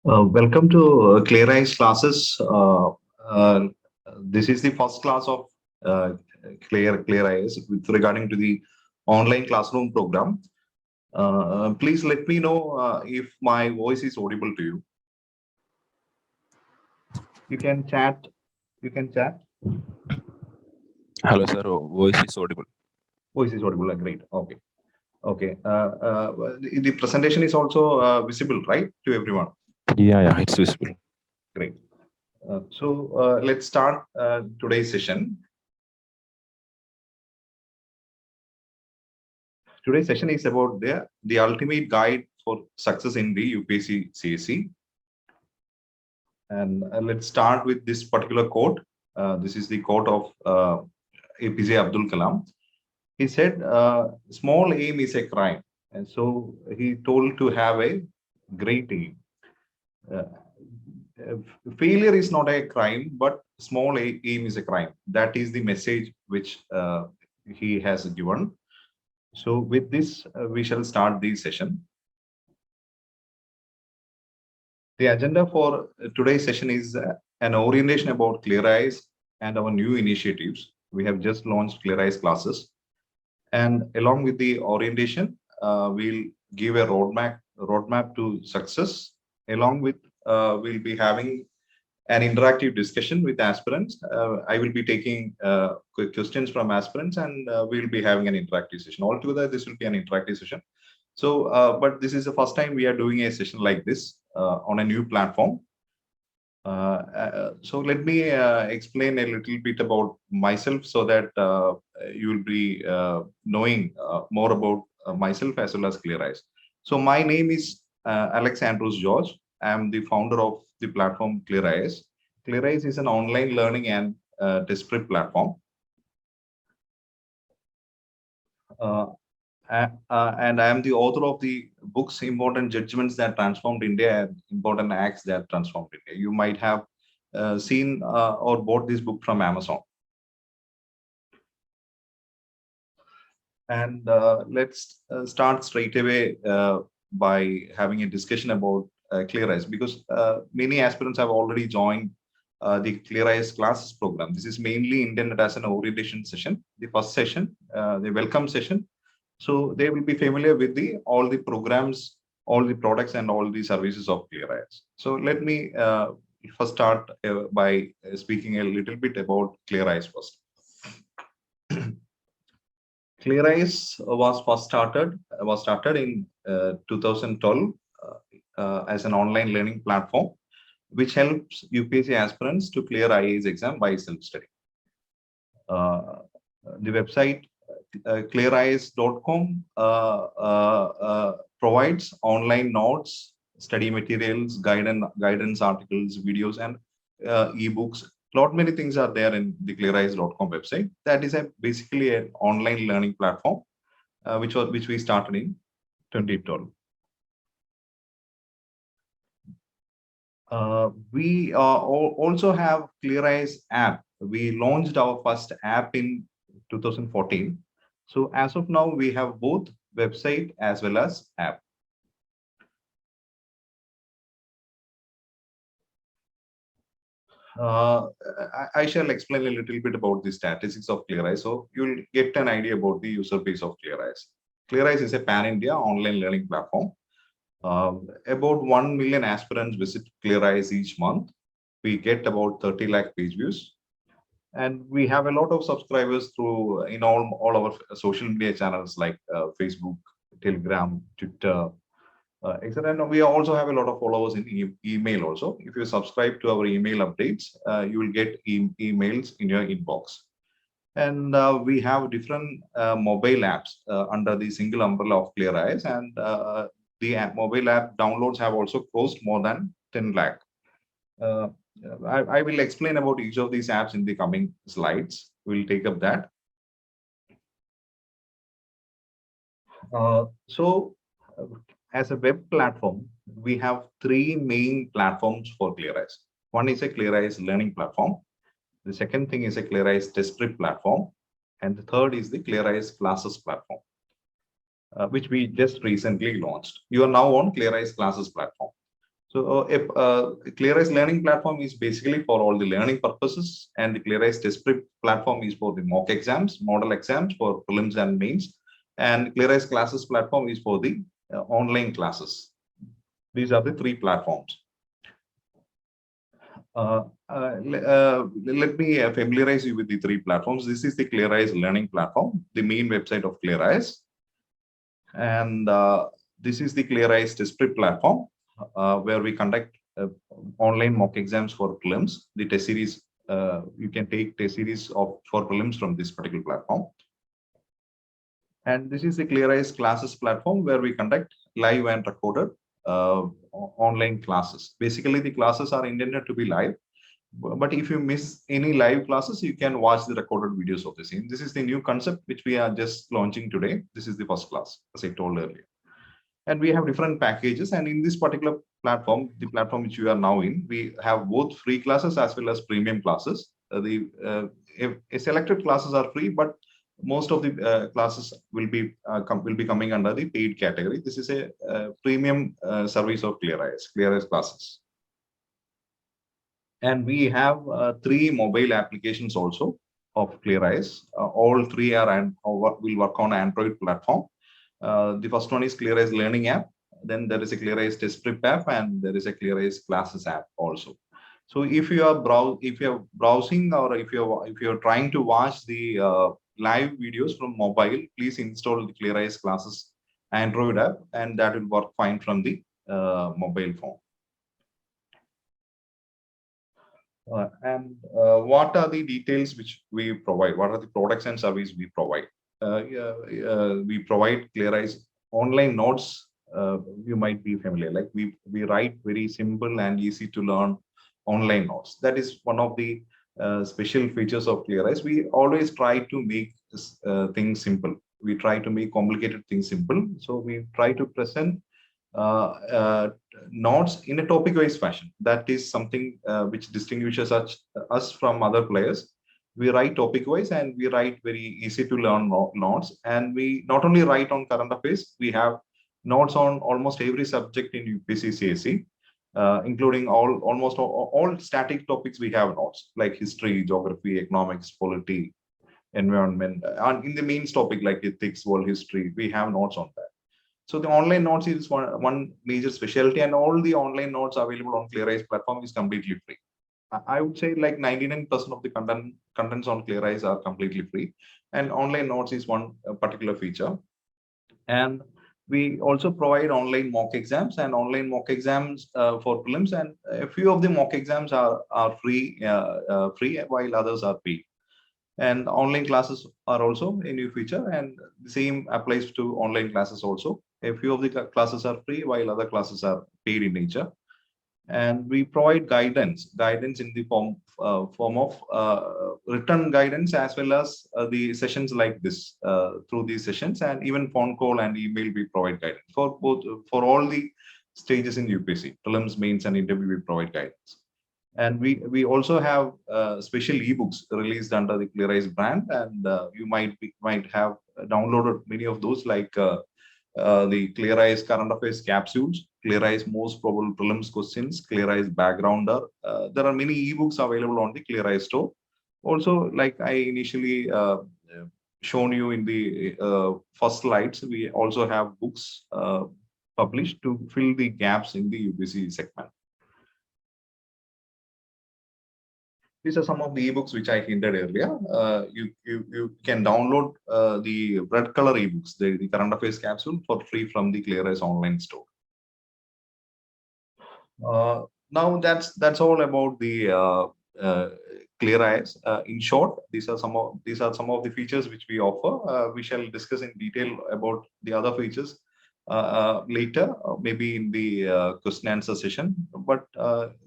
Welcome to ClearIAS classes. This is the first class of ClearIAS with regarding to the online classroom program. Please let me know if my voice is audible to you. You can chat. You can chat. Hello, sir. Voice is audible. Voice is audible. Great. Okay. Okay. The presentation is also visible, right, to everyone. Yeah, it's visible. Great. Let's start today's session. Today's session is about the ultimate guide for success in the UPSC CSE. And let's start with this particular quote. This is the quote of APJ Abdul Kalam. He said, small aim is a crime. And so he told to have a great aim. Failure is not a crime, but small aim is a crime. That is the message which he has given. So with this, we shall start the session. The agenda for today's session is an orientation about ClearIAS and our new initiatives. We have just launched ClearIAS classes. And along with the orientation, we'll give a roadmap to success. Along with, we'll be having an interactive discussion with aspirants. I will be taking quick questions from aspirants, and we'll be having an interactive session. Altogether, this will be an interactive session. So, but this is the first time we are doing a session like this on a new platform. So let me explain a little bit about myself so that you will be knowing more about myself as well as ClearIAS. So my name is Alex Andrews George. I am the founder of the platform ClearIAS. ClearIAS is an online learning and test prep platform. And I am the author of the books Important Judgments That Transformed India and Important Acts That Transformed India. You might have seen or bought this book from Amazon. And let's start straight away by having a discussion about ClearIAS, because many aspirants have already joined the ClearIAS classes program. This is mainly intended as an orientation session, the first session, the welcome session. So they will be familiar with all the programs, all the products, and all the services of ClearIAS. So let me first start by speaking a little bit about ClearIAS first. ClearIAS was started in 2012 as an online learning platform, which helps UPSC aspirants to clear IAS exam by self-study. The website ClearIAS.com provides online notes, study materials, guidance articles, videos, and ebooks. Lot many things are there in the ClearIAS.com website. That is basically an online learning platform, which we started in 2012. We also have ClearIAS app. We launched our first app in 2014. So as of now, we have both website as well as app. I shall explain a little bit about the statistics of ClearIAS, so you'll get an idea about the user base of ClearIAS. ClearIAS is a pan-India online learning platform. About 1 million aspirants visit ClearIAS each month. We get about 30 lakh page views. And we have a lot of subscribers through in all our social media channels like Facebook, Telegram, Twitter, etc. And we also have a lot of followers in email also. If you subscribe to our email updates, you will get emails in your inbox. And we have different mobile apps under the single umbrella of ClearIAS, and the mobile app downloads have also crossed more than 10 lakh. I will explain about each of these apps in the coming slides. We'll take up that. As a web platform, we have three main platforms for ClearIAS. One is a ClearIAS learning platform. The second thing is a ClearIAS test prep platform. And the third is the ClearIAS classes platform, which we just recently launched. You are now on ClearIAS classes platform. So ClearIAS learning platform is basically for all the learning purposes, and the ClearIAS test prep platform is for the mock exams, model exams for prelims and mains, and ClearIAS classes platform is for the online classes. These are the three platforms. Let me familiarize you with the three platforms. This is the ClearIAS learning platform, the main website of ClearIAS, and this is the ClearIAS test prep platform, where we conduct online mock exams for prelims. The test series, you can take test series for prelims from this particular platform. And this is the ClearIAS classes platform, where we conduct live and recorded online classes. Basically, the classes are intended to be live, but if you miss any live classes, you can watch the recorded videos of the same. This is the new concept which we are just launching today. This is the first class, as I told earlier. And we have different packages. And in this particular platform, the platform which you are now in, we have both free classes as well as premium classes. Selected classes are free, but most of the classes will be coming under the paid category. This is a premium service of ClearIAS classes. And we have 3 mobile applications also of ClearIAS. All 3 will work on Android platform. The first one is ClearIAS Learning app. Then there is a ClearIAS Test Prep app, and there is a ClearIAS Classes app also. So if you are browsing, or if you're trying to watch the live videos from mobile, please install the ClearIAS Classes Android app, and that will work fine from the mobile phone. What are the details which we provide? What are the products and services we provide? We provide ClearIAS online notes. You might be familiar. Like we write very simple and easy to learn online notes. That is one of the special features of ClearIAS. We always try to make things simple. We try to make complicated things simple. So we try to present notes in a topic-wise fashion. That is something which distinguishes us from other players. We write topic-wise, and we write very easy to learn notes. And we not only write on current affairs, we have notes on almost every subject in UPSC CSE, including almost all static topics. We have notes like history, geography, economics, polity, environment, and in the main topic like ethics, world history, we have notes on that. So the online notes is one major specialty, and all the online notes available on ClearIAS platform is completely free. I would say like 99% of the contents on ClearIAS are completely free, and online notes is one particular feature. And we also provide online mock exams for prelims, and a few of the mock exams are free, while others are paid. And online classes are also a new feature, and the same applies to online classes also. A few of the classes are free, while other classes are paid in nature. And we provide guidance in the form of written guidance, as well as the sessions like this. Through these sessions, and even phone call and email, we provide guidance for all the stages in UPSC, prelims, mains, and interview. We provide guidance. And we also have special ebooks released under the ClearIAS brand, and you might have downloaded many of those, like the ClearIAS current affairs capsules, ClearIAS most probable prelims questions, ClearIAS backgrounder. There are many ebooks available on the ClearIAS store. Also, like I initially shown you in the first slides, we also have books published to fill the gaps in the UPSC segment. These are some of the ebooks which I hinted earlier. You can download the red color ebooks, the current affairs capsule, for free from the ClearIAS online store. Now that's all about the ClearIAS. In short, these are some of the features which we offer. We shall discuss in detail about the other features later, maybe in the question answer session. But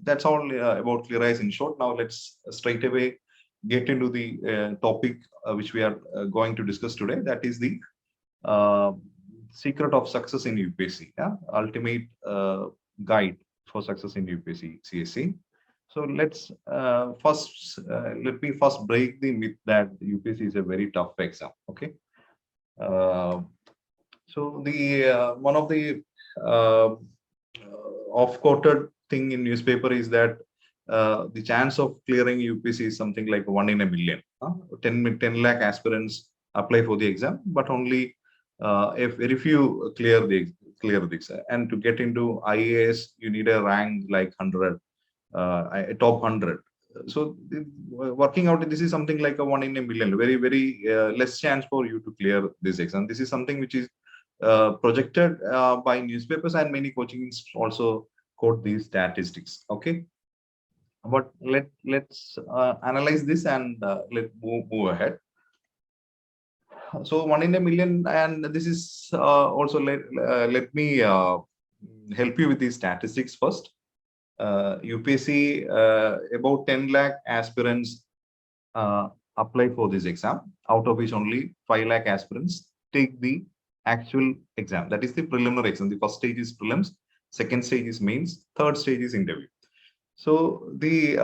that's all about ClearIAS in short. Now let's straight away get into the topic which we are going to discuss today. That is the secret of success in UPSC, ultimate guide for success in UPSC CSE. So let's let me first break the myth that UPSC is a very tough exam. Okay. So the one of the oft-quoted thing in newspaper is that the chance of clearing UPSC is something like 1 in a million. 10 lakh aspirants apply for the exam, but only if very few clear the exam. And to get into IAS, you need a rank like 100, top 100. So working out, this is something like a 1 in a million, very, very less chance for you to clear this exam. This is something which is projected by newspapers, and many coachings also quote these statistics. Okay, but let's analyze this and let's move ahead. So 1 in a million, and this is also let me help you with these statistics first. UPSC, about 10 lakh aspirants apply for this exam, out of which only 5 lakh aspirants take the actual exam. That is the preliminary exam. The first stage is prelims, second stage is mains, third stage is interview. So the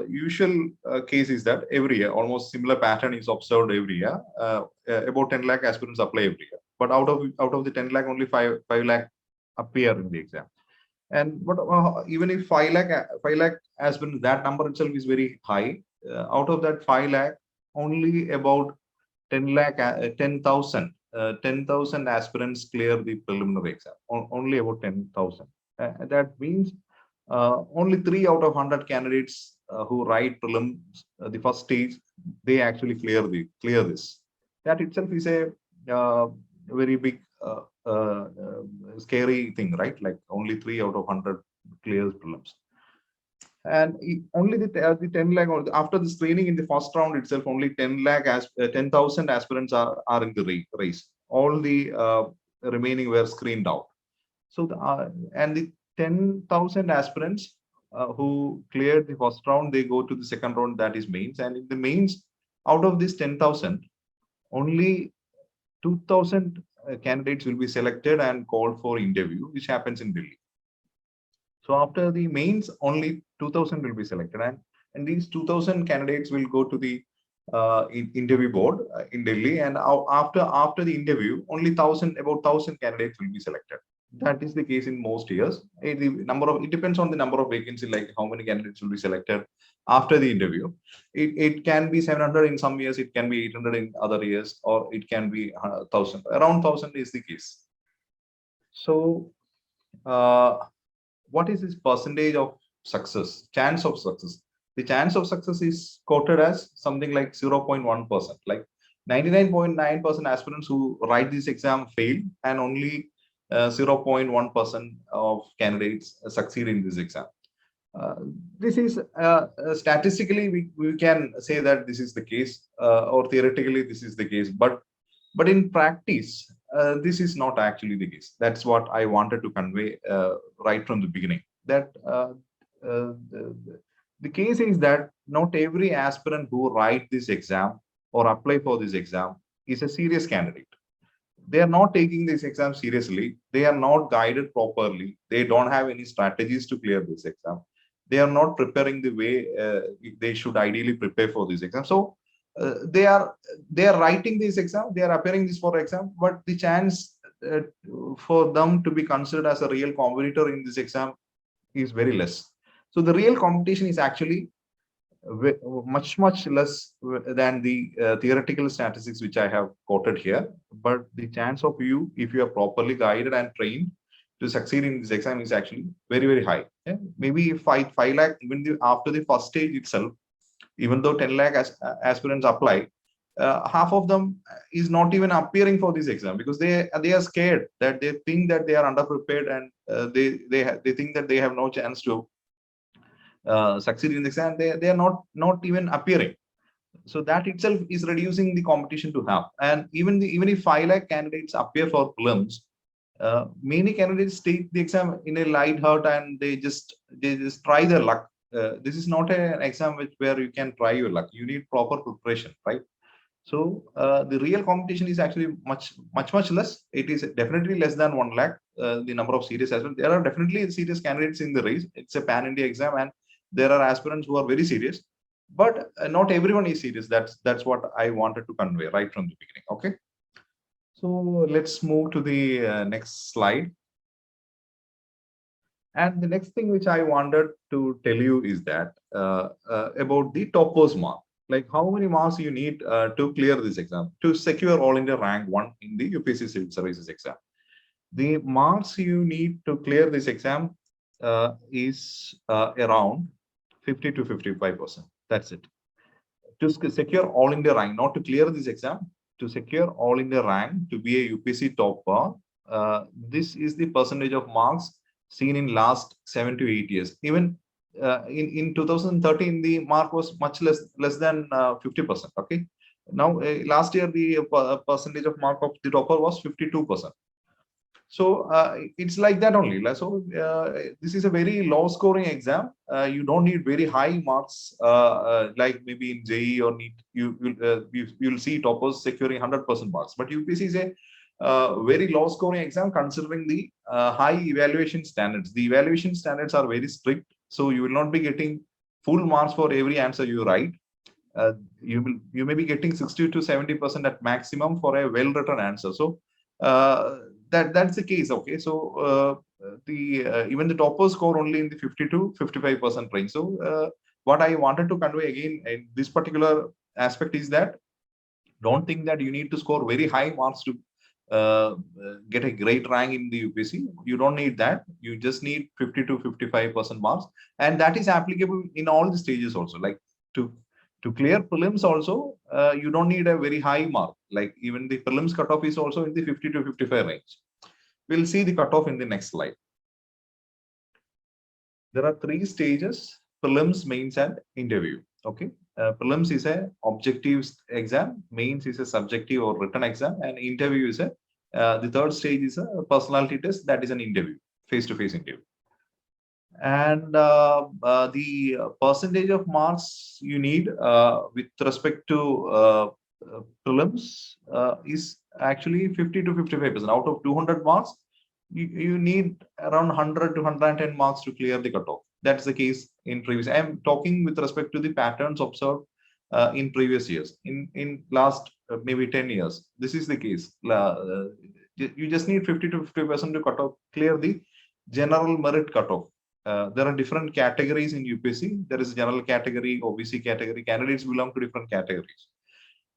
usual case is that every year, almost similar pattern is observed every year. About 10 lakh aspirants apply every year, but out of the 10 lakh, only 5 lakh appear in the exam. And but even if 5 lakh aspirants, that number itself is very high. Out of that 5 lakh, only about 10,000 aspirants clear the preliminary exam. Only about 10,000. That means only 3 out of 100 candidates who write prelims, the first stage, they actually clear this. That itself is a very big scary thing, right? Like only 3 out of 100 clears prelims. And only the 10 lakh, after the screening in the first round itself, only 10,000 aspirants are in the race. All the remaining were screened out. So and the 10,000 aspirants who cleared the first round, they go to the second round, that is mains. And in the mains, out of this 10,000, only 2,000 candidates will be selected and called for interview, which happens in Delhi. So after the mains, only 2,000 will be selected, and these 2,000 candidates will go to the interview board in Delhi. And after the interview, only about 1,000 candidates will be selected. That is the case in most years. It depends on the number of vacancies, like how many candidates will be selected after the interview. It can be 700 in some years, it can be 800 in other years, or it can be 1,000. Around 1,000 is the case. So what is this percentage of success, chance of success? The chance of success is quoted as something like 0.1%. Like 99.9% aspirants who write this exam fail, and only 0.1% of candidates succeed in this exam. This is statistically, we can say that this is the case, or theoretically this is the case, but in practice, this is not actually the case. That's what I wanted to convey right from the beginning. That the case is that not every aspirant who write this exam or apply for this exam is a serious candidate. They are not taking this exam seriously. They are not guided properly. They don't have any strategies to clear this exam. They are not preparing the way they should ideally prepare for this exam. So they are writing this exam, they are appearing this for exam, but the chance for them to be considered as a real competitor in this exam is very less. So the real competition is actually much less than the theoretical statistics which I have quoted here. But the chance of you, if you are properly guided and trained to succeed in this exam, is actually very high. Yeah? Maybe 5 lakh, even after the first stage itself, even though 10 lakh aspirants apply, half of them is not even appearing for this exam, because they are scared, that they think that they are underprepared, and they think that they have no chance to succeed in the exam. They are not even appearing. So that itself is reducing the competition to have. And even if 5 lakh candidates appear for prelims, many candidates take the exam in a light heart, and they just try their luck. This is not an exam where you can try your luck. You need proper preparation, right? So the real competition is actually much less. It is definitely less than 1 lakh. The number of serious aspirants. There are definitely serious candidates in the race. It's a pan-India exam, and there are aspirants who are very serious, but not everyone is serious. That's what I wanted to convey right from the beginning. Okay. So let's move to the next slide. And the next thing which I wanted to tell you is that about the toppers mark, like how many marks you need to clear this exam, to secure all India rank 1 in the UPSC Civil Services exam. The marks you need to clear this exam is around 50 to 55%. That's it. To secure all India rank, not to clear this exam, to secure all India rank, to be a UPSC topper, this is the percentage of marks seen in last 7 to 8 years. Even in 2013, the mark was much less than 50%. Okay. Now, last year, the percentage of mark of the topper was 52%. So it's like that only. So this is a very low scoring exam. You don't need very high marks like maybe in JEE or NEET. You'll see toppers securing 100% marks. But UPSC is a very low scoring exam considering the high evaluation standards. The evaluation standards are very strict. So you will not be getting full marks for every answer you write. You may be getting 60 to 70% at maximum for a well written answer. So that's the case. Okay, so even the toppers score only in the 50 to 55% range. So what I wanted to convey again in this particular aspect is that don't think that you need to score very high marks to get a great rank in the UPSC. You don't need that. You just need 50 to 55% marks, and that is applicable in all the stages also. Like to clear prelims also, you don't need a very high mark. Like even the prelims cutoff is also in the 50 to 55 range. We'll see the cutoff in the next slide. There are 3 stages: prelims, mains, and interview. Okay. Prelims is a objective exam, mains is a subjective or written exam, and interview is the third stage is a personality test, that is an interview, face-to-face interview. And the percentage of marks you need with respect to prelims is actually 50 to 55%. Out of 200 marks, you need around 100 to 110 marks to clear the cutoff. That's the case in previous. I am talking with respect to the patterns observed in previous years. In last maybe 10 years, this is the case. You just need 50 to 50% to cut off, clear the general merit cutoff. There are different categories in UPSC. There is general category, OBC category. Candidates belong to different categories.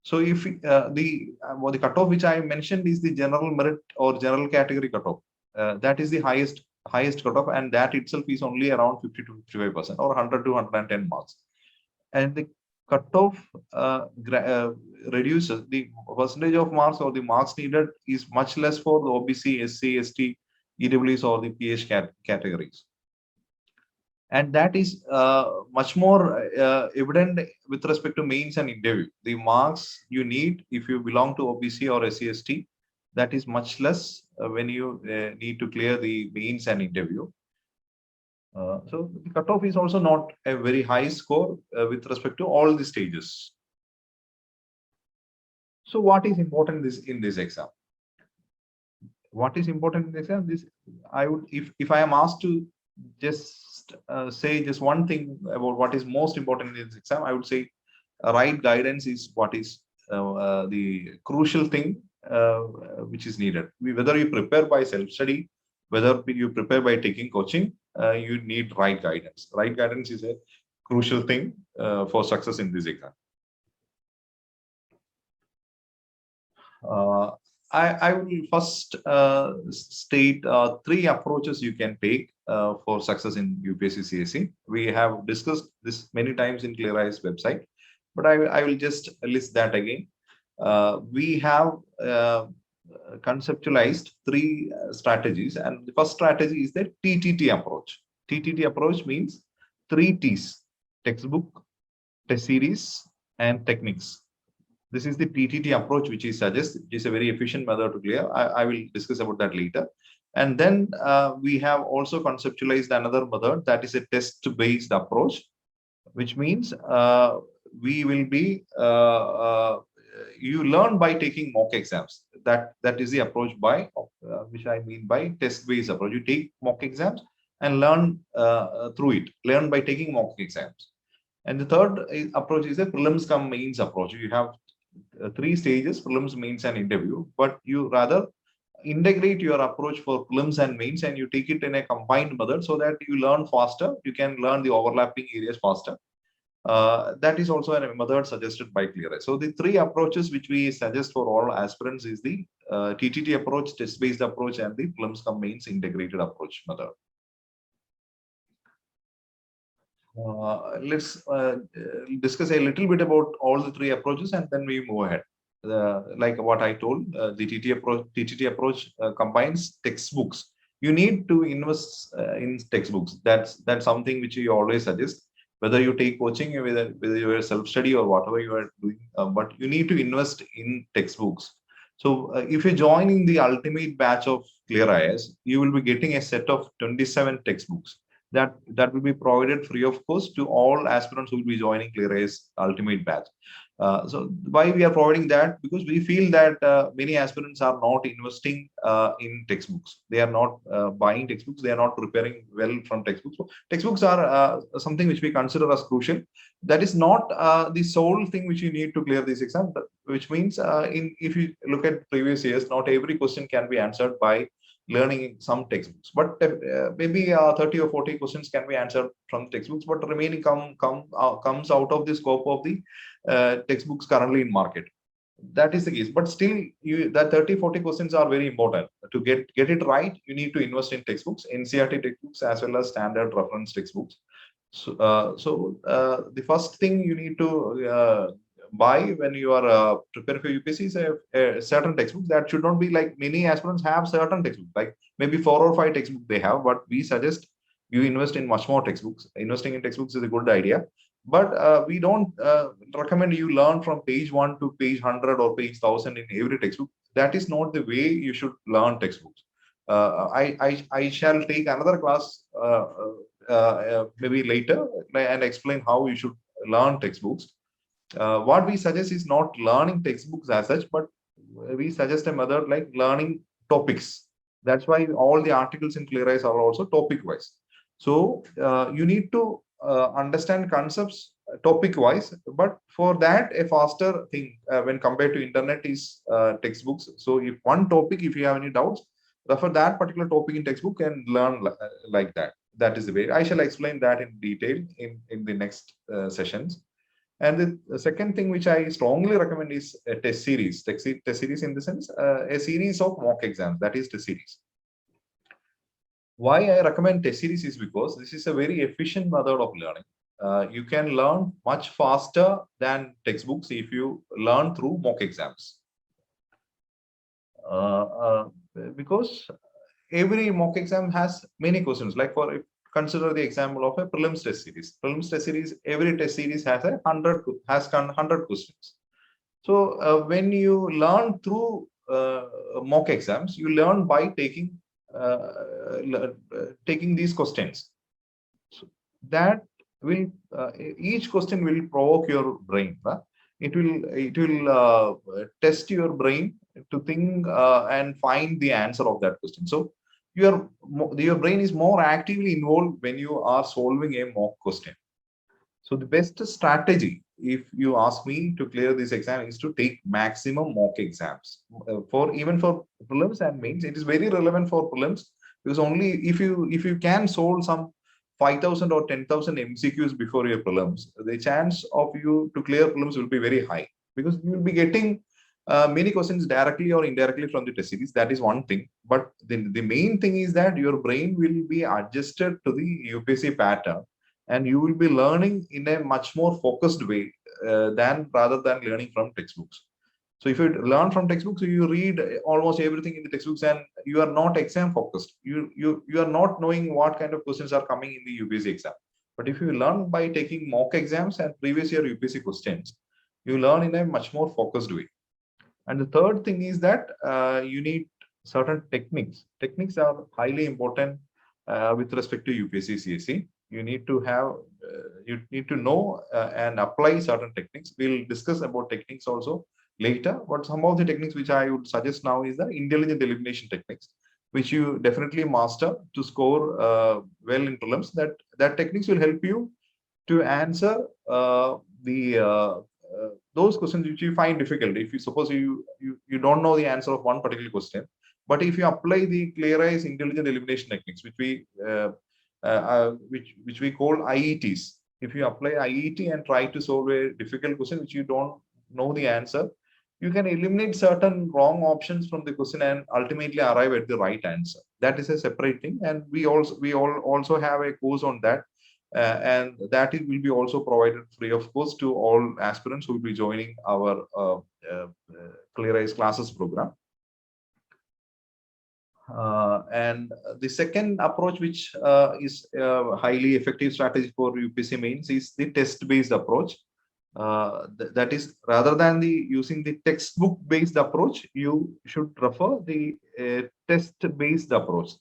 So if the cutoff which I mentioned is the general merit or general category cutoff, that is the highest cutoff, and that itself is only around 50 to 55% or 100 to 110 marks. And the cutoff reduces the percentage of marks, or the marks needed is much less for the OBC, SC, ST, EWS or the PH categories. And that is much more evident with respect to mains and interview. The marks you need if you belong to OBC or SC, ST, that is much less when you need to clear the mains and interview. So the cutoff is also not a very high score with respect to all the stages. So what is important in this exam? What is important in this exam? I would, if I am asked to just say just one thing about what is most important in this exam, I would say right guidance is what is the crucial thing which is needed. Whether you prepare by self-study, whether you prepare by taking coaching, you need right guidance. Right guidance is a crucial thing for success in this exam. I will first state 3 approaches you can take for success in UPSC CSE. We have discussed this many times in ClearIAS website, but I will just list that again. We have conceptualized 3 strategies, and the first strategy is the TTT approach. TTT approach means 3 T's: textbook, test series, and techniques. This is the TTT approach which is suggested. It is a very efficient method to clear. I will discuss about that later. And then we have also conceptualized another method, that is a test-based approach, which means we will be you learn by taking mock exams. That is the approach by which I mean by test-based approach. You take mock exams and learn through it. Learn by taking mock exams. And the third approach is a prelims cum mains approach. You have 3 stages: prelims, mains, and interview. But you rather integrate your approach for prelims and mains, and you take it in a combined method so that you learn faster. You can learn the overlapping areas faster. That is also a method suggested by ClearIAS. So the three approaches which we suggest for all aspirants is the TTT approach, test-based approach, and the prelims cum mains integrated approach method. Let's discuss a little bit about all the three approaches, and then we move ahead. Like what I told, the TTT approach combines textbooks. You need to invest in textbooks. That's something which we always suggest. Whether you take coaching, whether you are self-study or whatever you are doing, but you need to invest in textbooks. So if you join in the ultimate batch of ClearIAS, you will be getting a set of 27 textbooks that will be provided free of cost to all aspirants who will be joining ClearIAS ultimate batch. So why we are providing that? Because we feel that many aspirants are not investing in textbooks. They are not buying textbooks. They are not preparing well from textbooks. So textbooks are something which we consider as crucial. That is not the sole thing which you need to clear this exam. Which means if you look at previous years, not every question can be answered by learning some textbooks, but maybe 30 or 40 questions can be answered from textbooks, but remaining comes out of the scope of the textbooks currently in market. That is the case, but still that 30-40 questions are very important. To get it right, you need to invest in textbooks, NCERT textbooks as well as standard reference textbooks. So the first thing you need to buy when you are preparing for UPSC is a certain textbooks. That should not be like many aspirants have certain textbooks, like maybe 4 or 5 textbooks they have, but we suggest you invest in much more textbooks. Investing in textbooks is a good idea, but we don't recommend you learn from page 1 to page 100 or page 1000 in every textbook. That is not the way you should learn textbooks. I shall take another class maybe later and explain how you should learn textbooks. What we suggest is not learning textbooks as such, but we suggest a method like learning topics. That's why all the articles in ClearIAS are also topic wise. So you need to understand concepts topic wise, but for that a faster thing when compared to internet is textbooks. So if one topic, if you have any doubts, refer that particular topic in textbook and learn like that. That is the way. I shall explain that in detail in the next sessions. And the second thing which I strongly recommend is a test series. Test series in the sense, a series of mock exams, that is test series. Why I recommend test series is because this is a very efficient method of learning. You can learn much faster than textbooks if you learn through mock exams. Because every mock exam has many questions. Like consider the example of a prelims test series. Prelims test series, every test series has 100 questions. So when you learn through mock exams, you learn by taking these questions. So that will each question will provoke your brain. It will test your brain to think and find the answer of that question. So your brain is more actively involved when you are solving a mock question. So the best strategy, if you ask me, to clear this exam is to take maximum mock exams. Even for prelims and mains, it is very relevant for prelims, because only if you can solve some 5,000 or 10,000 MCQs before your prelims, the chance of you to clear prelims will be very high, because you will be getting many questions directly or indirectly from the test series. That is one thing. But the main thing is that your brain will be adjusted to the UPSC pattern, and you will be learning in a much more focused way rather than learning from textbooks. So if you learn from textbooks, you read almost everything in the textbooks and you are not exam focused. You are not knowing what kind of questions are coming in the UPSC exam. But if you learn by taking mock exams and previous year UPSC questions, you learn in a much more focused way. And the third thing is that you need certain techniques. Techniques are highly important with respect to UPSC CSE. You need to have, you need to know and apply certain techniques. We'll discuss about techniques also later. But some of the techniques which I would suggest now is the intelligent elimination techniques, which you definitely master to score well in prelims. That techniques will help you to answer those questions which you find difficult. If you suppose you don't know the answer of one particular question, But if you apply the ClearIAS intelligent elimination techniques, which we call IETs, if you apply IET and try to solve a difficult question which you don't know the answer, you can eliminate certain wrong options from the question and ultimately arrive at the right answer. That is a separate thing, and we also have a course on that, and that will be also provided free of cost to all aspirants who will be joining our ClearIAS classes program. And the second approach, which is a highly effective strategy for UPSC mains, is the test-based approach. That is, rather than using the textbook-based approach, you should prefer the test-based approach.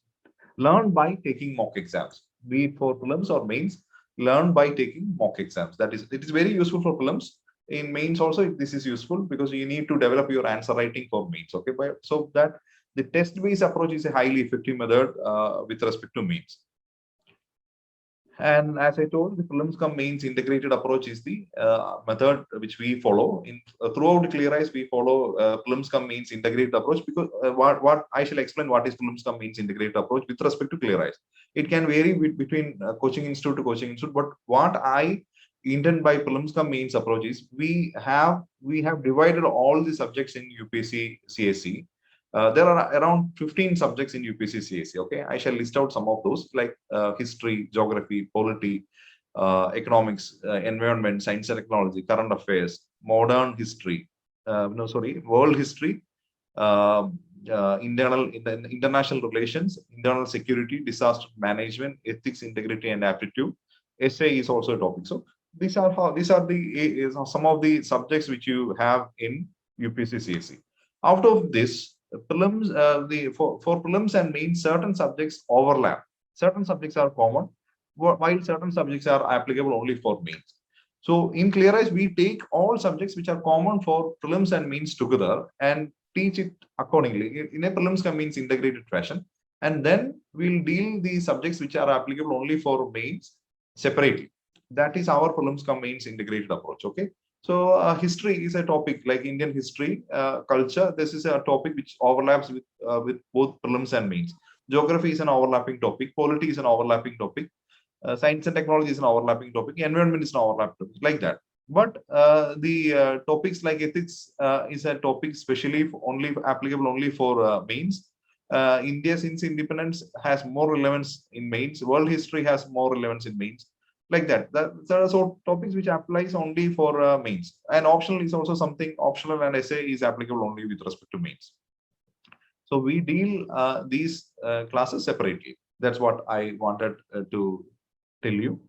Learn by taking mock exams, be it for prelims or mains. Learn by taking mock exams. That is, it is very useful for prelims. In mains also, this is useful because you need to develop your answer writing for mains. Okay, so that the test-based approach is a highly effective method with respect to mains. And as I told, the prelims cum mains integrated approach is the method which we follow. Throughout ClearIAS, we follow prelims cum mains integrated approach, because what I shall explain what is prelims cum mains integrated approach with respect to ClearIAS. It can vary between coaching institute to coaching institute, but what I intend by prelims cum mains approach is we have divided all the subjects in UPSC CSE. There are around 15 subjects in UPSC CSE. Okay, I shall list out some of those, like history, geography, polity, economics, environment, science and technology, current affairs, modern history, world history, international relations, internal security, disaster management, ethics, integrity, and aptitude. Essay is also a topic. So these are some of the subjects which you have in UPSC CSE. Out of this, prelims, for prelims and mains, certain subjects overlap. Certain subjects are common, while certain subjects are applicable only for mains. So in ClearIAS, we take all subjects which are common for prelims and mains together and teach it accordingly in a prelims and mains integrated fashion. And then we'll deal the subjects which are applicable only for mains separately. That is our prelims cum mains integrated approach. Okay. So history is a topic like Indian history, culture. This is a topic which overlaps with both prelims and mains. Geography is an overlapping topic. Polity is an overlapping topic. Science and technology is an overlapping topic. Environment is an overlapping topic, like that. But the topics like ethics is a topic specially applicable only for mains. India, since independence, has more relevance in mains. World history has more relevance in mains. Like that. There are so topics which applies only for mains. And optional is also something optional, and essay is applicable only with respect to mains. So we deal these classes separately. That's what I wanted to tell you.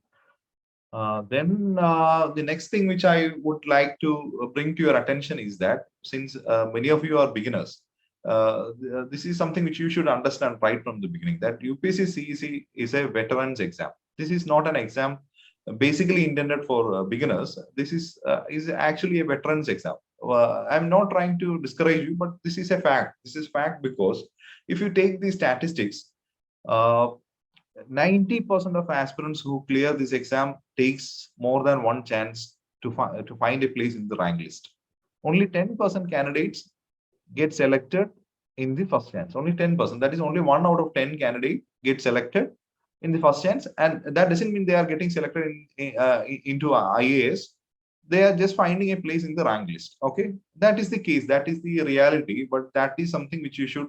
Then the next thing which I would like to bring to your attention is that since many of you are beginners, this is something which you should understand right from the beginning, that UPSC CSE is a veterans exam. This is not an exam basically intended for beginners. This is actually a veterans exam. I'm not trying to discourage you, but this is a fact. This is fact because if you take the statistics, 90% of aspirants who clear this exam takes more than one chance to find a place in the rank list. Only 10% candidates get selected in the first chance. Only 10%. That is, only 1 out of 10 candidates get selected in the first chance, and that doesn't mean they are getting selected into IAS. They are just finding a place in the rank list. Okay, that is the case. That is the reality. But that is something which you should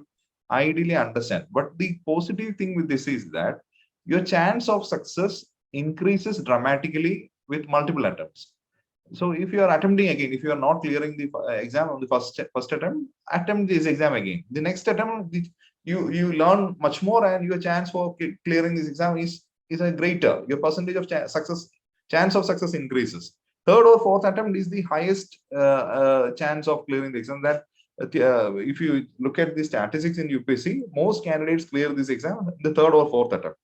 ideally understand. But the positive thing with this is that your chance of success increases dramatically with multiple attempts. So if you are attempting again, if you are not clearing the exam on the first attempt this exam again. The next attempt, you learn much more, and your chance for clearing this exam is a greater. Your percentage of chance of success increases. Third or fourth attempt is the highest chance of clearing the exam. That if you look at the statistics in UPSC, most candidates clear this exam in the third or fourth attempt.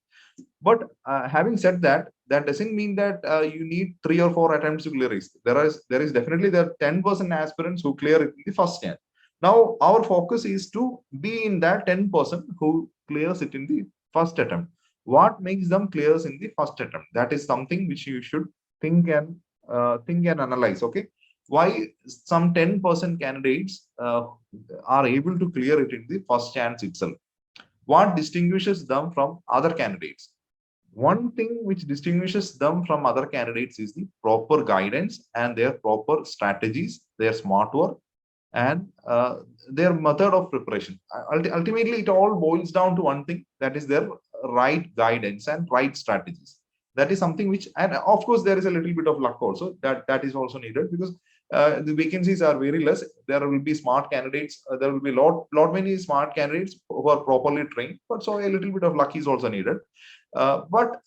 But having said that, that doesn't mean that you need 3 or 4 attempts to clear it. There is definitely 10% aspirants who clear it in the first chance. Now our focus is to be in that 10% who clears it in the first attempt. What makes them clears in the first attempt? That is something which you should think and analyze. Okay. why some 10% candidates are able to clear it in the first chance itself. What distinguishes them from other candidates? One thing which distinguishes them from other candidates is the proper guidance and their proper strategies, their smart work, and their method of preparation. Ultimately, it all boils down to one thing, that is their right guidance and right strategies. That is something which, and of course, there is a little bit of luck also that is also needed, because the vacancies are very less. There will be smart candidates. There will be lot many smart candidates who are properly trained, but so a little bit of luck is also needed. But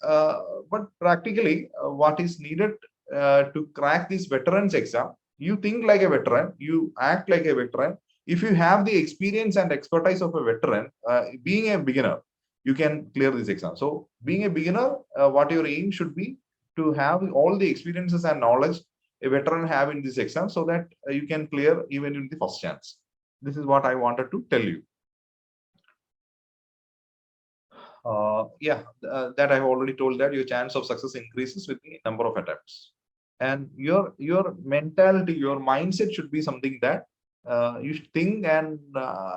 practically, what is needed to crack this veterans exam, you think like a veteran, you act like a veteran. If you have the experience and expertise of a veteran, being a beginner, you can clear this exam. So being a beginner, what your aim should be to have all the experiences and knowledge a veteran have in this exam, so that you can clear even in the first chance. This is what I wanted to tell you. That I've already told, that your chance of success increases with the number of attempts. And your mentality, your mindset should be something that you should think and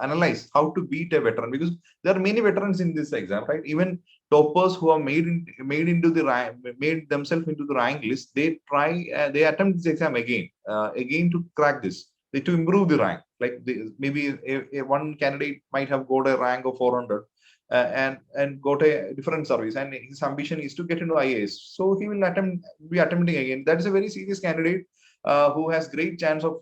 analyze how to beat a veteran, because there are many veterans in this exam, right? Even toppers who are made themselves into the rank list, they they attempt this exam again to crack this, to improve the rank. Like maybe one candidate might have got a rank of 400 and got a different service, and his ambition is to get into IAS. So he will be attempting again. That is a very serious candidate who has great chance of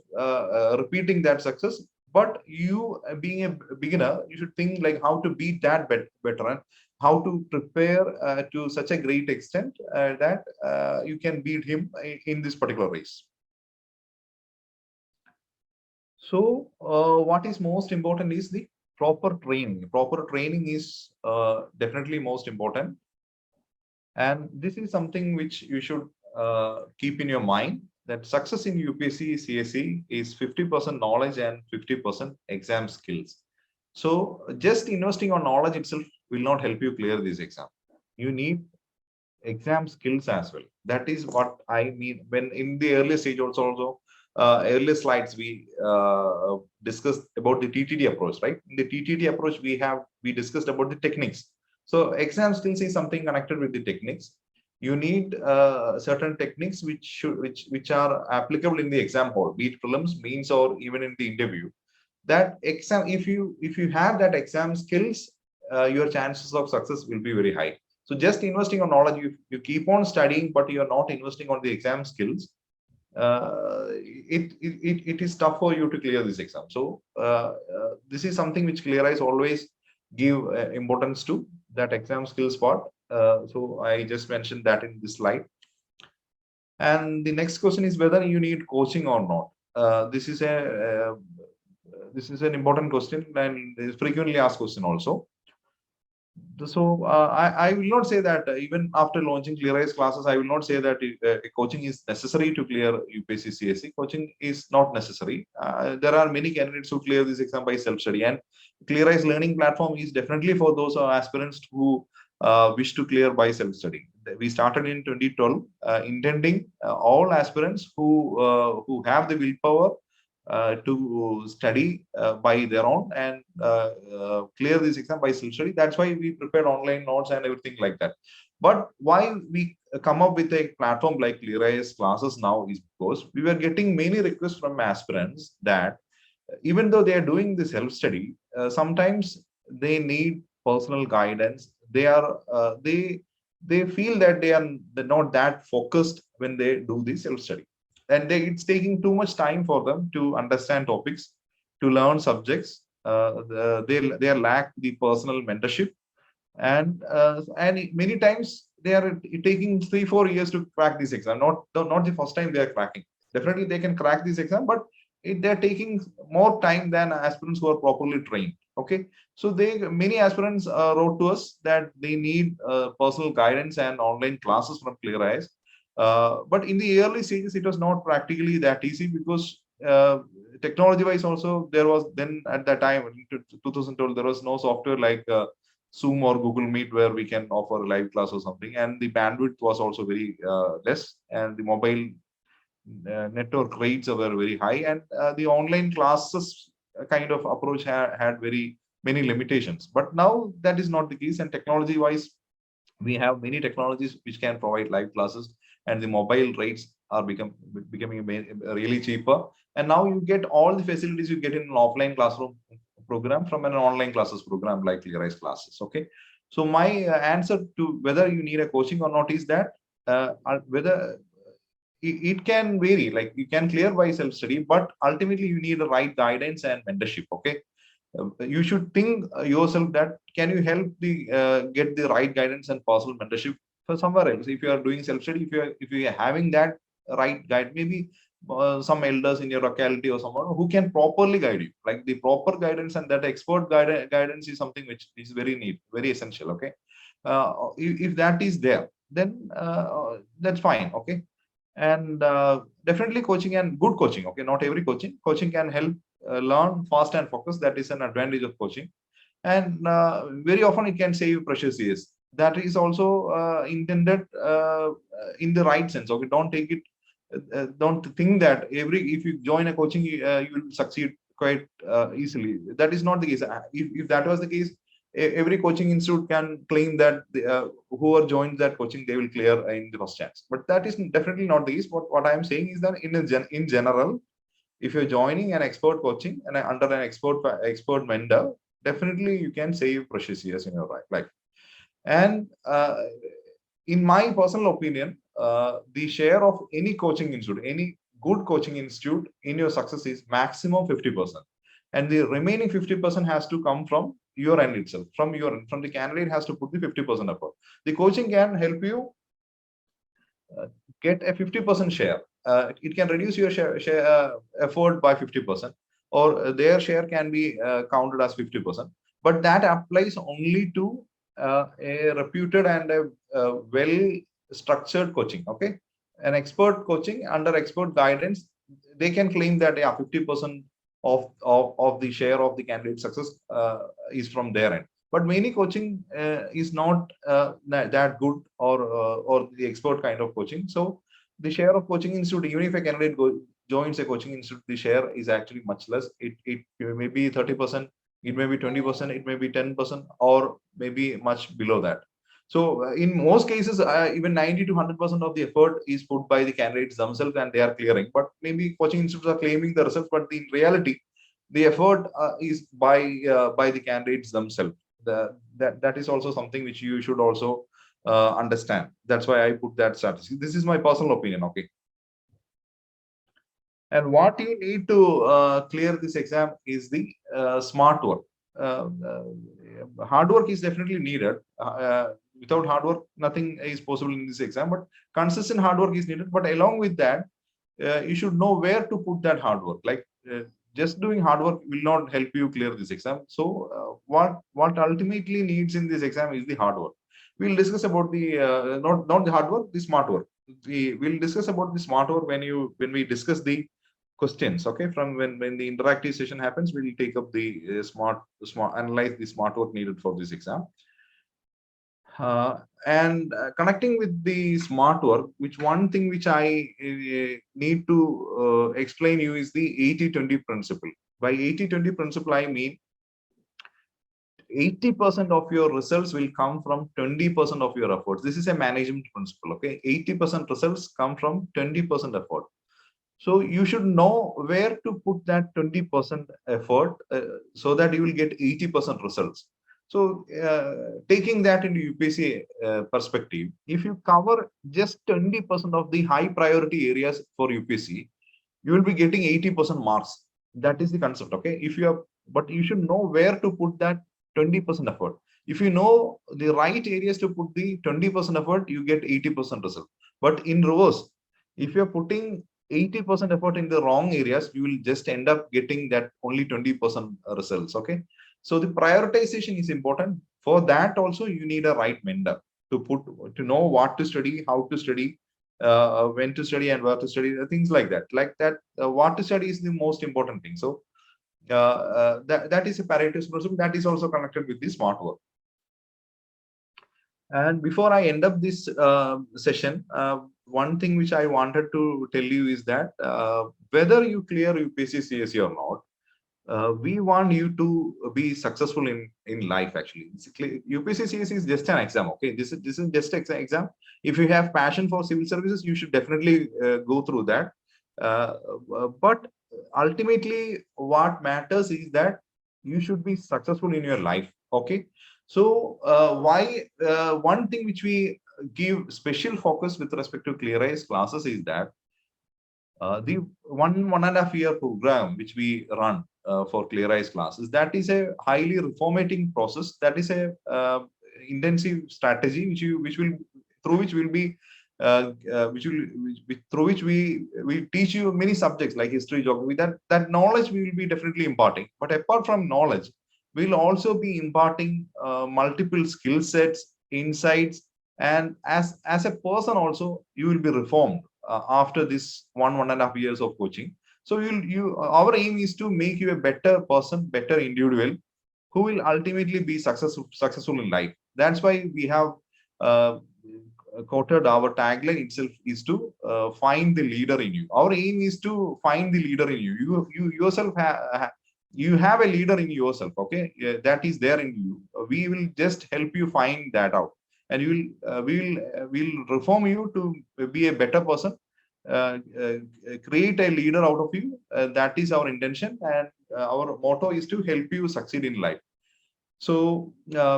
repeating that success. But you, being a beginner, you should think like how to beat that veteran, how to prepare to such a great extent that you can beat him in this particular race. So what is most important is the proper training. Proper training is definitely most important. And this is something which you should keep in your mind, that success in UPSC CSE is 50% knowledge and 50% exam skills. So just investing on knowledge itself will not help you clear this exam. You need exam skills as well. That is what I mean when in the earlier stage also earlier slides we discussed about the TTD approach, right? In the TTD approach we discussed about the techniques. So exam skills is something connected with the techniques. You need certain techniques which are applicable in the exam hall, be it prelims, means, or even in the interview. That exam, if you have that exam skills, your chances of success will be very high. So just investing on knowledge, you keep on studying, but you're not investing on the exam skills, it is tough for you to clear this exam. So this is something which ClearIAS always give importance to, that exam skills part. So I just mentioned that in this slide. And the next question is whether you need coaching or not. This is an important question and is frequently asked question also. So I will not say that even after launching ClearIAS classes, I will not say that coaching is necessary to clear UPSC CSE. Coaching is not necessary. There are many candidates who clear this exam by self-study, and ClearIAS learning platform is definitely for those aspirants who wish to clear by self-study. We started in 2012, intending all aspirants who have the willpower to study by their own and clear this exam by self-study. That's why we prepared online notes and everything like that. But why we come up with a platform like ClearIAS classes now is because we were getting many requests from aspirants that even though they are doing the self-study, sometimes they need personal guidance. They feel that they're not that focused when they do the self-study, and it's taking too much time for them to understand topics, to learn subjects. They lack the personal mentorship, and many times they are taking 3-4 years to crack this exam. Not the first time they are cracking. Definitely they can crack this exam, but they're taking more time than aspirants who are properly trained. Okay, so many aspirants wrote to us that they need personal guidance and online classes from ClearIAS. But in the early stages, it was not practically that easy, because technology-wise also, there was then at that time, in 2012, there was no software like Zoom or Google Meet where we can offer a live class or something, and the bandwidth was also very less, and the mobile network rates were very high, and the online classes kind of approach had very many limitations. But now that is not the case, and technology wise, we have many technologies which can provide live classes, and the mobile rates are becoming really cheaper. And now you get all the facilities you get in an offline classroom program from an online classes program like ClearIAS classes. Okay, so my answer to whether you need a coaching or not is that whether it can vary. Like you can clear by self study, but ultimately you need the right guidance and mentorship. Okay, you should think yourself that can you help the get the right guidance and personal mentorship for somewhere else. If you are doing self study, if you are having that right guide, maybe some elders in your locality or someone who can properly guide you, like the proper guidance, and that expert guidance is something which is very neat, very essential. Okay, if that is there, then that's fine. Okay, and definitely coaching, and good coaching. Okay, not every coaching can help learn fast and focus. That is an advantage of coaching, and very often it can save you precious years. That is also intended in the right sense. Okay, don't take it don't think that if you join a coaching you will succeed quite easily. That is not the case. If that was the case, every coaching institute can claim that whoever joins that coaching, they will clear in the first chance. But that is definitely not the case. What I am saying is that in general, if you're joining an expert coaching and under an expert mentor, definitely you can save precious years in your life. And in my personal opinion, the share of any coaching institute, any good coaching institute in your success is maximum 50%. And the remaining 50% has to come from your end itself, from the candidate has to put the 50% effort. The coaching can help you get a 50% share. It can reduce your share effort by 50%, or their share can be counted as 50%. But that applies only to a reputed and a well-structured coaching. Okay, an expert coaching under expert guidance, they can claim that 50% of the share of the candidate success is from their end. But many coaching is not that good, or the expert kind of coaching. So the share of coaching institute, even if a candidate joins a coaching institute, the share is actually much less. It may be 30%, it may be 20%, it may be 10%, or maybe much below that. So in most cases, even 90 to 100% of the effort is put by the candidates themselves, and they are clearing. But maybe coaching institutes are claiming the results, but in reality, the effort is by the candidates themselves. That is also something which you should also understand. That's why I put that statistic. This is my personal opinion. Okay. And what you need to clear this exam is the smart work. Hard work is definitely needed. Without hard work, nothing is possible in this exam. But consistent hard work is needed. But along with that, you should know where to put that hard work. Like just doing hard work will not help you clear this exam. So what ultimately needs in this exam is the hard work. We'll discuss about the not the hard work, the smart work. We will discuss about the smart work when we discuss the questions. Okay, from when the interactive session happens, we will take up the smart analyze the smart work needed for this exam. And connecting with the smart work, one thing which I need to explain you is the 80-20 principle. By 80-20 principle, I mean 80% of your results will come from 20% of your efforts. This is a management principle. Okay, 80% results come from 20% effort. So you should know where to put that 20% effort so that you will get 80% results. So taking that into UPSC perspective, if you cover just 20% of the high priority areas for UPSC, you will be getting 80% marks. That is the concept. Okay, but you should know where to put that 20% effort. If you know the right areas to put the 20% effort, you get 80% result. But in reverse, if you're putting 80% effort in the wrong areas, you will just end up getting that only 20% results. Okay, so the prioritization is important. For that also, you need a right mentor to know what to study, how to study, when to study, and where to study, things like that. What to study is the most important thing. So that is a Pareto's principle that is also connected with the smart work. And before I end up this session, one thing which I wanted to tell you is that whether you clear UPSC CSE or not, we want you to be successful in life. Actually, UPSC CSE is just an exam. Okay, this is just an exam. If you have passion for civil services, you should definitely go through that. Uh, but ultimately, what matters is that you should be successful in your life. Okay, so why one thing which we give special focus with respect to ClearIAS classes is that the 1.5 year program which we run for ClearIAS classes, that is a highly reformating process. That is a intensive strategy which will through which will be through which we teach you many subjects like history, geography. That knowledge we will be definitely imparting. But apart from knowledge, we'll also be imparting multiple skill sets, insights, and as a person also you will be reformed after this 1.5 years of coaching. So our aim is to make you a better person, better individual, who will ultimately be successful in life. That's why we have uh, quoted our tagline itself is to find the leader in you. Our aim is to find the leader in you. You yourself you have a leader in yourself. Okay, yeah, that is there in you. We will just help you find that out, and we'll reform you to be a better person, create a leader out of you. That is our intention, and our motto is to help you succeed in life. So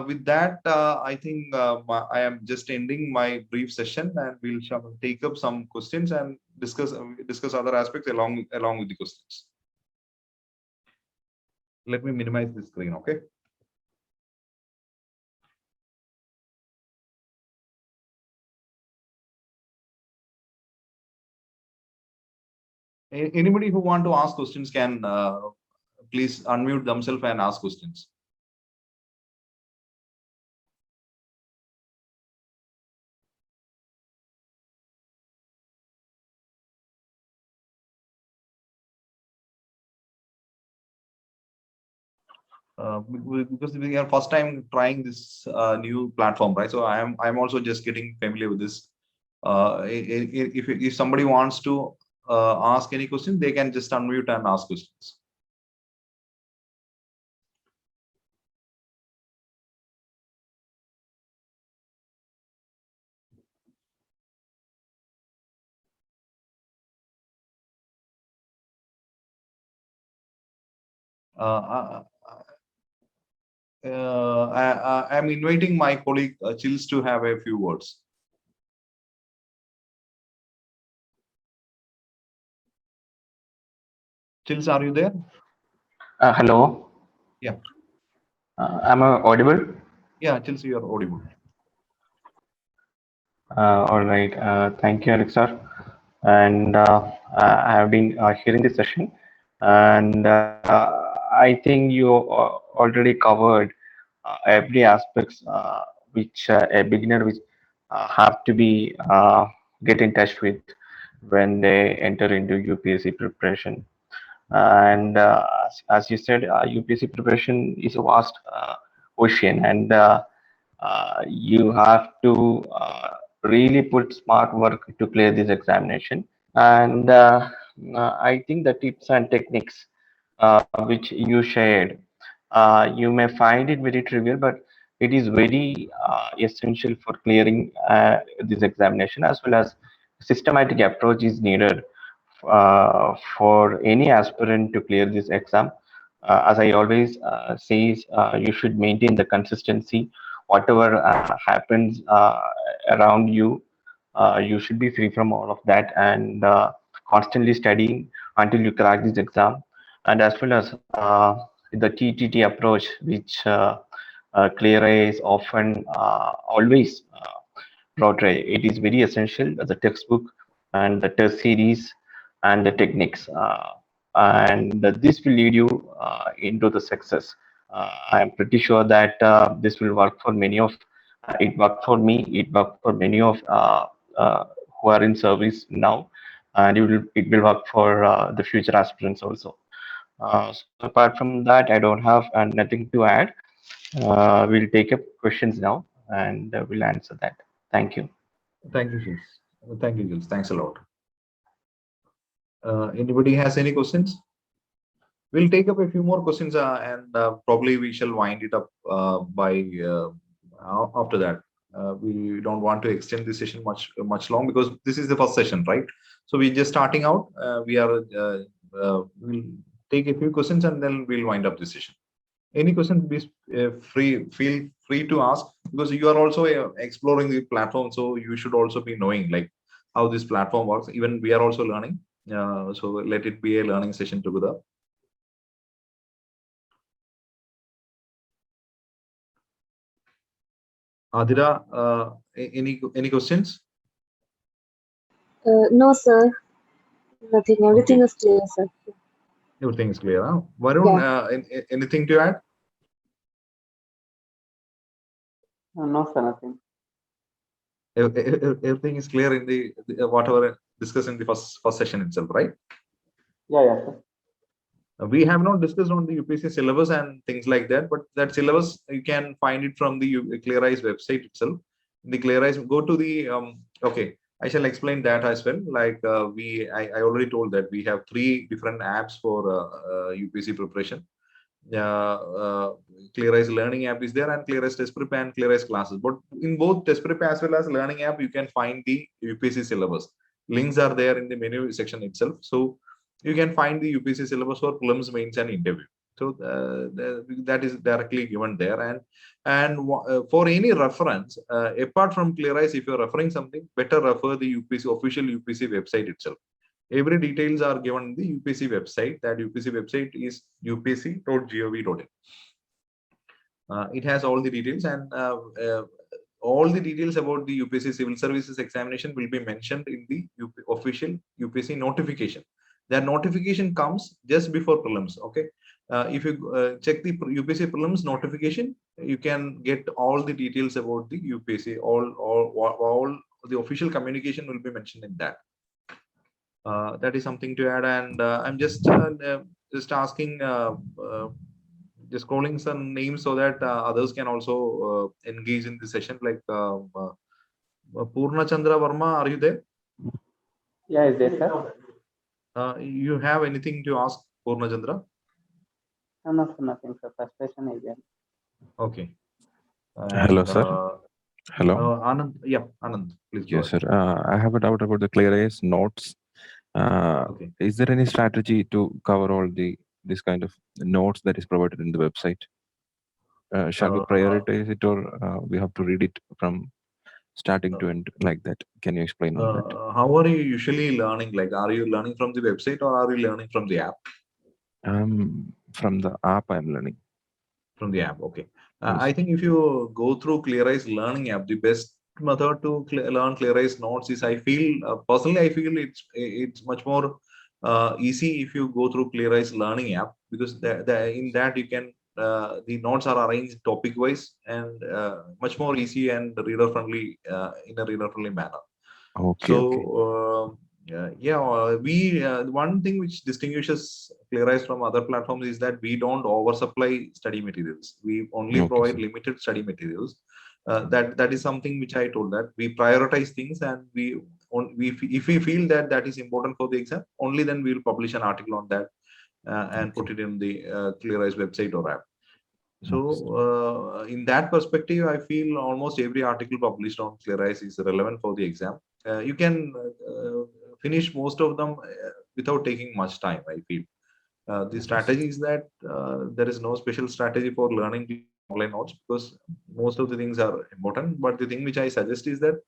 with that, I think I am just ending my brief session, and we'll take up some questions and discuss other aspects along with the questions. Let me minimize the screen. Okay. Anybody who want to ask questions can please unmute themselves and ask questions. Because we are first time trying this new platform, right? So I'm also just getting familiar with this. If somebody wants to ask any question, they can just unmute and ask questions. I'm inviting my colleague Chills to have a few words. Chills, are you there? Hello. Yeah. Am I audible? Yeah, Chills, you are audible. All right. Thank you, Alexa. And I have been hearing this session, and I think you already covered every aspects which a beginner which have to be get in touch with when they enter into UPSC preparation. And as you said, UPSC preparation is a vast ocean, and you have to really put smart work to clear this examination. And I think the tips and techniques which you shared, you may find it very trivial, but it is very essential for clearing this examination, as well as systematic approach is needed for any aspirant to clear this exam. As I always says, you should maintain the consistency. Whatever happens around you, you should be free from all of that, and constantly studying until you crack this exam. And as well as the TTT approach, which ClearIA is often always portray. It is very essential, the textbook and the test series and the techniques. And this will lead you into the success. I'm pretty sure that this will work for many of, it worked for me, it worked for many of uh, who are in service now, and it will work for the future aspirants also. So apart from that, I don't have nothing to add. We'll take up questions now, and we'll answer that. Thank you. Thank you, Chills. Thank you, Jules. Thanks a lot. Anybody has any questions? We'll take up a few more questions and probably we shall wind it up by after that. We don't want to extend this session much long because this is the first session, right? So we're just starting out. We'll take a few questions and then we'll wind up this session. Any question, be feel free to ask, because you are also exploring the platform, so you should also be knowing like how this platform works. Even we are also learning, so let it be a learning session together. Adira, any questions? No, sir. Nothing. Everything is clear, sir. Everything is clear. Huh? Varun, anything to add? No, sir, nothing. Everything is clear in the whatever discussed in the first session itself, right? Yeah, sir. We have not discussed on the UPSC syllabus and things like that, but that syllabus you can find it from the ClearIAS website itself. The ClearIAS, go to the okay. I shall explain that as well. Like I already told that we have 3 different apps for UPSC preparation. ClearIAS Learning app is there, and ClearIAS Test Prep and ClearIAS Classes. But in both Test Prep as well as Learning app, you can find the UPSC syllabus. Links are there in the menu section itself. So you can find the UPSC syllabus for prelims, mains, and interview. So that is directly given there. And for any reference, apart from ClearIAS, if you're referring something, better refer the UPSC official UPSC website itself. Every details are given in the UPSC website. That UPSC website is upsc.gov.in. It has all the details, and all the details about the UPSC Civil Services Examination will be mentioned in the official UPSC notification. That notification comes just before prelims. Okay, if you check the UPSC prelims notification, you can get all the details about the UPSC. All the official communication will be mentioned in that. That is something to add, and I'm just asking, just calling some names so that others can also engage in the session. Like Purna Chandra Verma, are you there? Yeah, is there, sir? You have anything to ask, Purna Chandra? No, sir, nothing, sir. First question again. Okay. Hello, sir. Hello. Anand, yeah, Anand, please go Yes, ahead. sir. I have a doubt about the ClearIAS notes. Okay. Is there any strategy to cover all this kind of notes that is provided in the website? Shall we prioritize it, or we have to read it from starting to end like that? Can you explain on that? How are you usually learning? Like, are you learning from the website or are you learning from the app? From the app I'm learning. From the app, okay. Yes. I think if you go through ClearIAS Learning app, the best method to learn ClearIAS notes is, I feel personally, I feel it's much more easy if you go through ClearIAS Learning app, because in that you can the notes are arranged topic wise and much more easy and reader friendly in a reader friendly manner. Okay. So one thing which distinguishes ClearIAS from other platforms is that we don't oversupply study materials. We only provide limited study materials. That is something which I told, that we prioritize things, and if we feel that is important for the exam, only then we will publish an article on that and put it in the ClearIAS website or app. So in that perspective, I feel almost every article published on ClearIAS is relevant for the exam. You can finish most of them without taking much time, I feel. The strategy is that there is no special strategy for learning online notes, because most of the things are important. But the thing which I suggest is that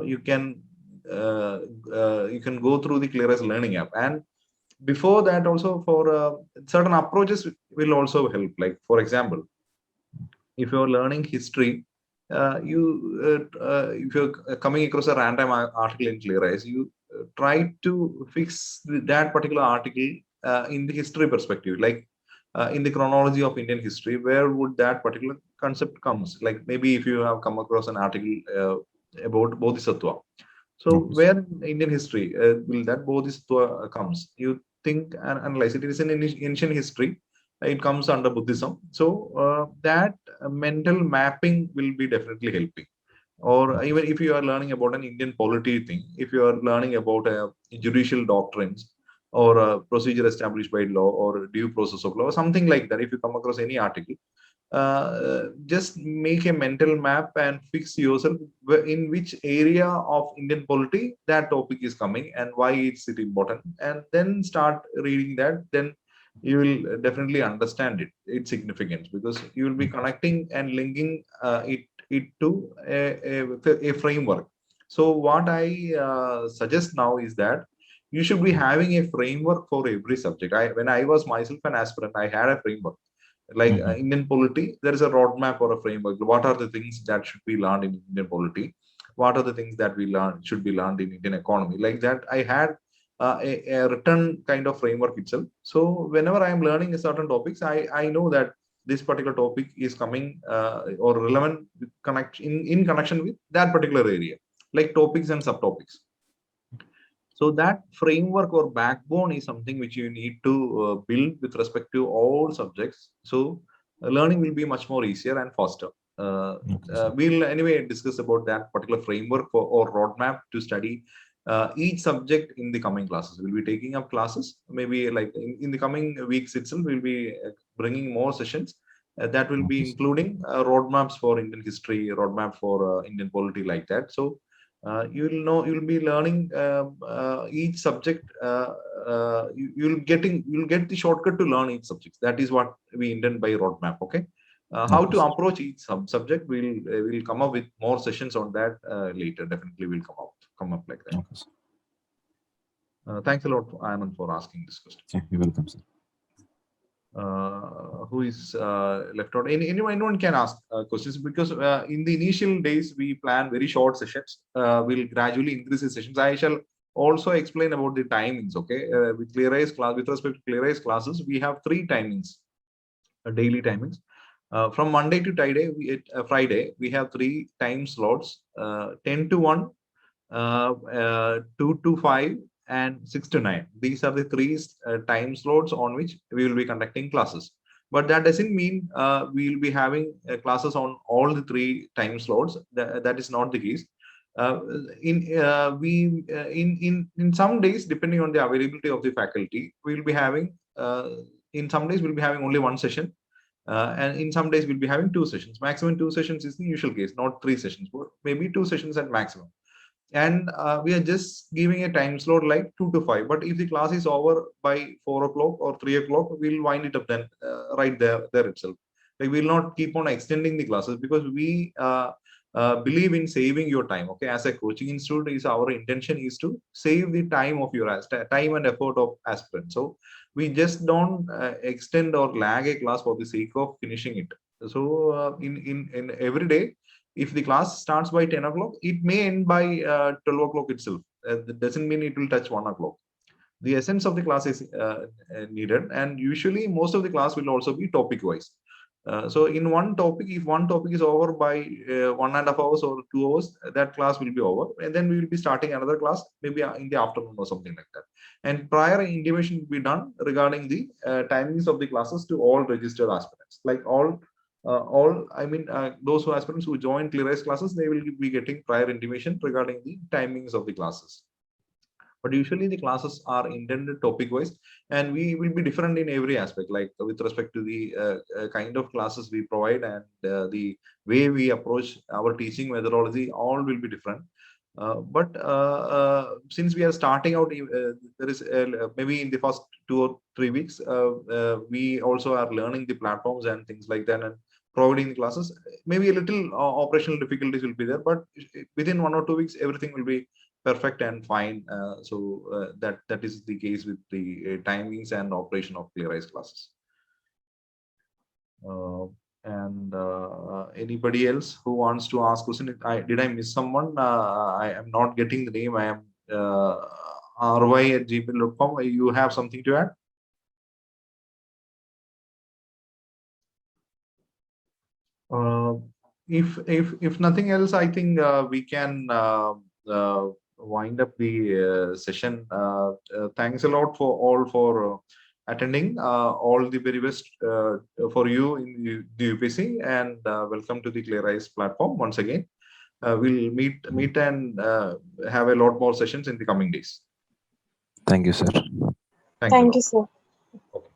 you can go through the ClearIAS Learning app, and before that also for certain approaches will also help. Like, for example, if you're learning history, if you're coming across a random article in ClearIAS, you try to fix that particular article in the history perspective, like in the chronology of Indian history, where would that particular concept comes? Like, maybe if you have come across an article about Bodhisattva, so where in Indian history will that Bodhisattva comes? You think and analyze it. It is in ancient history. It comes under Buddhism. So that mental mapping will be definitely helping. or even if you are learning about an Indian polity thing, if you are learning about judicial doctrines or a procedure established by law or due process of law, or something like that, if you come across any article, just make a mental map and fix yourself in which area of Indian polity that topic is coming and why it's it important, and then start reading that. Then you will definitely understand its significance, because you will be connecting and linking it to a framework. So what I suggest now is that you should be having a framework for every subject. When I was myself an aspirant, I had a framework. Like Indian polity, there is a roadmap or a framework. What are the things that should be learned in Indian polity? What are the things that should be learned in Indian economy? Like that, I had a written kind of framework itself. So whenever I am learning a certain topics, I know that this particular topic is coming or relevant in connection with that particular area, like topics and subtopics. So that framework or backbone is something which you need to build with respect to all subjects. So learning will be much more easier and faster. We'll anyway discuss about that particular framework or roadmap to study each subject in the coming classes. We'll be taking up classes, maybe like in the coming weeks itself, we'll be bringing more sessions that will be including roadmaps for Indian history, roadmap for Indian polity, like that. So you'll be learning each subject. You'll get the shortcut to learn each subject. That is what we intend by roadmap. Okay. How to approach each subject, we'll come up with more sessions on that later. Definitely will come up like that. Okay, thanks a lot, Anand, for asking this question. yeah, you're welcome, sir. Who is left out? Anyone can ask questions, because in the initial days we plan very short sessions. We'll gradually increase the sessions. I shall also explain about the timings. Okay, with ClearIAS class, with respect to ClearIAS classes, we have 3 timings, daily timings. From Monday to Friday, we have 3 time slots: 10 to 1, 2 to 5, and 6 to 9. These are the 3 time slots on which we will be conducting classes. But that doesn't mean we will be having classes on all the 3 time slots. That is not the case. In some days, depending on the availability of the faculty, we will be having in some days we'll be having only 1 session. And in some days we'll be having 2 sessions. Maximum 2 sessions is the usual case, not 3 sessions, but maybe 2 sessions at maximum. And we are just giving a time slot like 2 to 5. But if the class is over by 4 o'clock or 3 o'clock, we'll wind it up then right there itself. Like, we'll not keep on extending the classes, because we believe in saving your time. Okay, as a coaching institute, our intention is to save the time of your time and effort of aspirants. So we just don't extend or lag a class for the sake of finishing it. So in every day, if the class starts by 10 o'clock, it may end by 12 o'clock itself. That doesn't mean it will touch 1 o'clock. The essence of the class is needed, and usually most of the class will also be topic wise. So in one topic, if one topic is over by 1.5 hours or 2 hours, that class will be over, and then we will be starting another class maybe in the afternoon or something like that. And prior intimation will be done regarding the timings of the classes to all registered aspirants. Like those aspirants who join ClearIAS classes, they will be getting prior intimation regarding the timings of the classes. But usually the classes are intended topic wise, and we will be different in every aspect, like with respect to the kind of classes we provide and the way we approach our teaching methodology, all will be different. But since we are starting out, there is maybe in the first 2 or 3 weeks, we also are learning the platforms and things like that, and providing the classes. Maybe a little operational difficulties will be there, but within 1 or 2 weeks, everything will be perfect and fine. So that is the case with the timings and operation of ClearIAS classes. And anybody else who wants to ask question? Did I miss someone? I am not getting the name. I am ry@gmail.com. You have something to add? If nothing else, I think we can wind up the session. Thanks a lot for attending. All the very best for you in the UPSC, and welcome to the ClearIAS platform once again. we'll meet and have a lot more sessions in the coming days. Thank you, sir. Thank you. Thank you, sir. Okay.